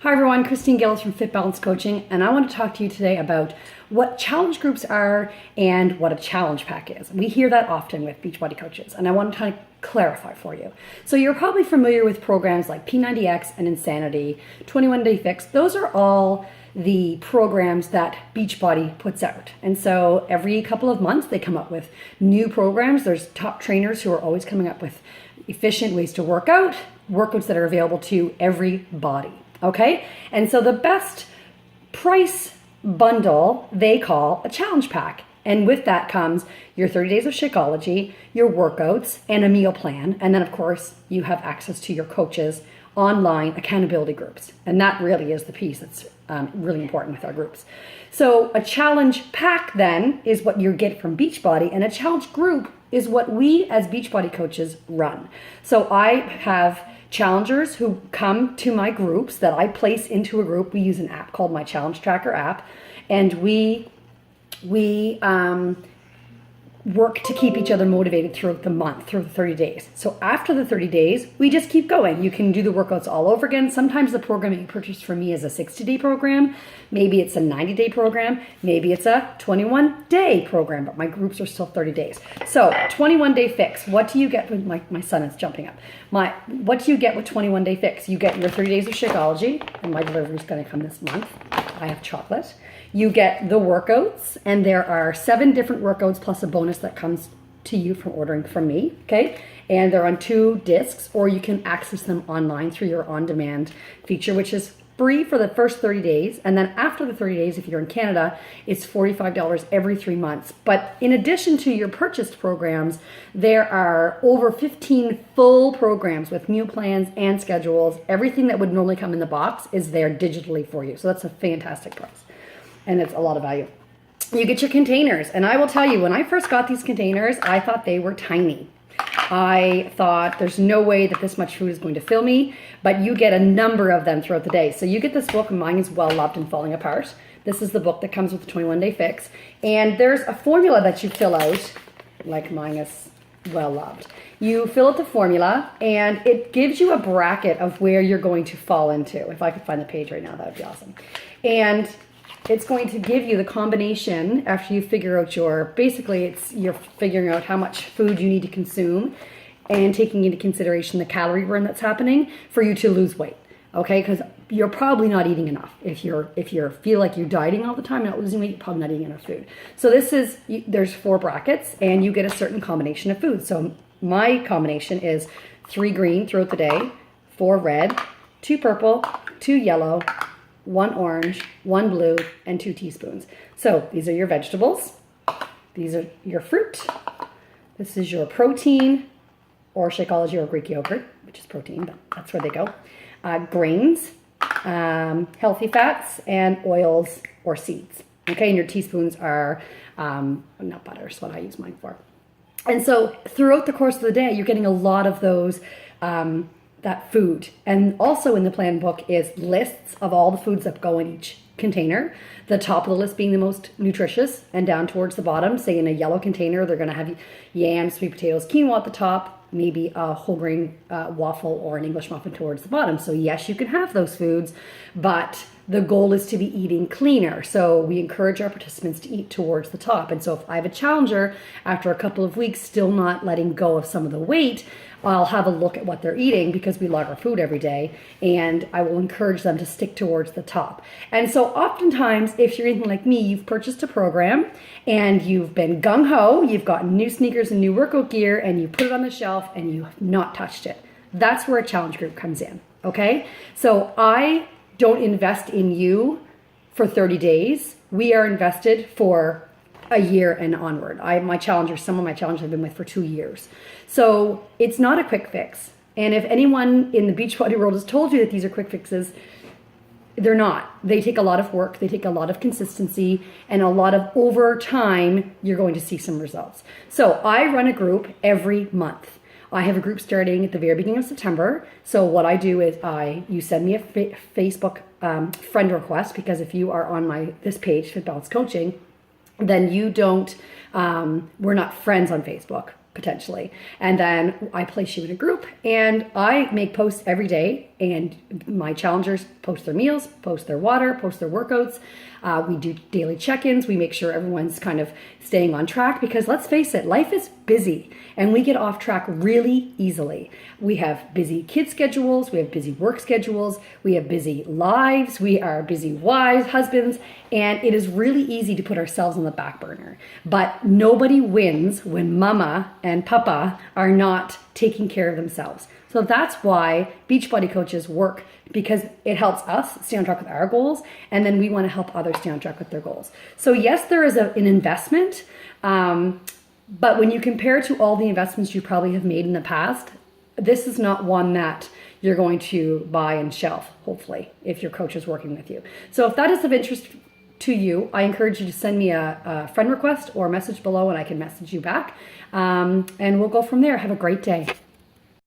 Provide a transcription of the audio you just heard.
Hi everyone, Christine Gillis from Fit Balance Coaching, and I want to talk to you today about what challenge groups are and what a challenge pack is. We hear that often with Beachbody coaches, and I want to kind of clarify for you. So you're probably familiar with programs like P90X and Insanity, 21 Day Fix. Those are all the programs that Beachbody puts out. And so every couple of months they come up with new programs. There's top trainers who are always coming up with efficient ways to work out, workouts that are available to everybody. Okay, and so the best price bundle they call a challenge pack. And with that comes your 30 days of Shakeology, your workouts, and a meal plan. And then, of course, you have access to your coaches' online accountability groups. And that really is the piece that's really important with our groups. So a challenge pack then is what you get from Beachbody, and a challenge group is what we as Beachbody coaches run. So I have challengers who come to my groups that I place into a group. We use an app called my Challenge Tracker app, and we work to keep each other motivated throughout the month, through the 30 days. So after the 30 days, we just keep going. You can do the workouts all over again. Sometimes the program that you purchase from me is a 60-day program. Maybe it's a 90-day program. Maybe it's a 21-day program, but my groups are still 30 days. So 21-day fix. What do you get with my son is jumping up. What do you get with 21-day fix? You get your 30 days of Shakeology, and my delivery is going to come this month. I have chocolate. You get the workouts, and there are 7 different workouts plus a bonus that comes to you from ordering from me, okay? And they're on 2 discs, or you can access them online through your on-demand feature, which is free for the first 30 days. And then after the 30 days, if you're in Canada, it's $45 every 3 months. But in addition to your purchased programs, there are over 15 full programs with meal plans and schedules. Everything that would normally come in the box is there digitally for you. So that's a fantastic price. And it's a lot of value. You get your containers. And I will tell you, when I first got these containers, I thought they were tiny. I thought there's no way that this much food is going to fill me, but you get a number of them throughout the day. So you get this book, Mine is Well Loved and Falling Apart. This is the book that comes with the 21-day fix. And there's a formula that you fill out, like Mine is Well Loved. You fill out the formula, and it gives you a bracket of where you're going to fall into. If I could find the page right now, that would be awesome. And it's going to give you the combination after you figure out you're figuring out how much food you need to consume and taking into consideration the calorie burn that's happening for you to lose weight. Okay, because you're probably not eating enough. If you feel like you're dieting all the time, not losing weight, you're probably not eating enough food. So there's 4 brackets, and you get a certain combination of food. So my combination is 3 green throughout the day, 4 red, 2 purple, 2 yellow, 1 orange, 1 blue, and 2 teaspoons. So these are your vegetables. These are your fruit. This is your protein, or Shakeology or Greek yogurt, which is protein, but that's where they go. Grains, healthy fats, and oils or seeds. Okay, and your teaspoons are nut butter is what I use mine for. And so throughout the course of the day, you're getting a lot of those that food. And also in the plan book is lists of all the foods that go in each container. The top of the list being the most nutritious, and down towards the bottom, say in a yellow container, they're going to have yams, sweet potatoes, quinoa at the top, maybe a whole grain waffle or an English muffin towards the bottom. So yes, you can have those foods, but the goal is to be eating cleaner. So we encourage our participants to eat towards the top. And so if I have a challenger, after a couple of weeks, still not letting go of some of the weight, I'll have a look at what they're eating, because we log our food every day, and I will encourage them to stick towards the top. And so oftentimes, if you're anything like me, you've purchased a program and you've been gung-ho, you've gotten new sneakers and new workout gear, and you put it on the shelf and you have not touched it. That's where a challenge group comes in, okay? So I don't invest in you for 30 days. We are invested for a year and onward. Some of my challengers I've been with for 2 years. So it's not a quick fix. And if anyone in the Beachbody world has told you that these are quick fixes, they're not. They take a lot of work, they take a lot of consistency, and a lot of over time, you're going to see some results. So I run a group every month. I have a group starting at the very beginning of September. So what I do is you send me a Facebook friend request, because if you are on this page, Fit Balance Coaching, then you don't, we're not friends on Facebook. potentially. And then I place you in a group and I make posts every day, and my challengers post their meals, post their water, post their workouts. We do daily check-ins. We make sure everyone's kind of staying on track, because let's face it, life is busy and we get off track really easily. We have busy kid schedules, we have busy work schedules, we have busy lives, we are busy wives, husbands, and it is really easy to put ourselves on the back burner. But nobody wins when mama and papa are not taking care of themselves. So that's why Beachbody coaches work, because it helps us stay on track with our goals, and then we want to help others stay on track with their goals. So yes, there is an investment, but when you compare to all the investments you probably have made in the past, this is not one that you're going to buy and shelf, hopefully, if your coach is working with you. So if that is of interest to you, I encourage you to send me a friend request or a message below and I can message you back. And we'll go from there. Have a great day.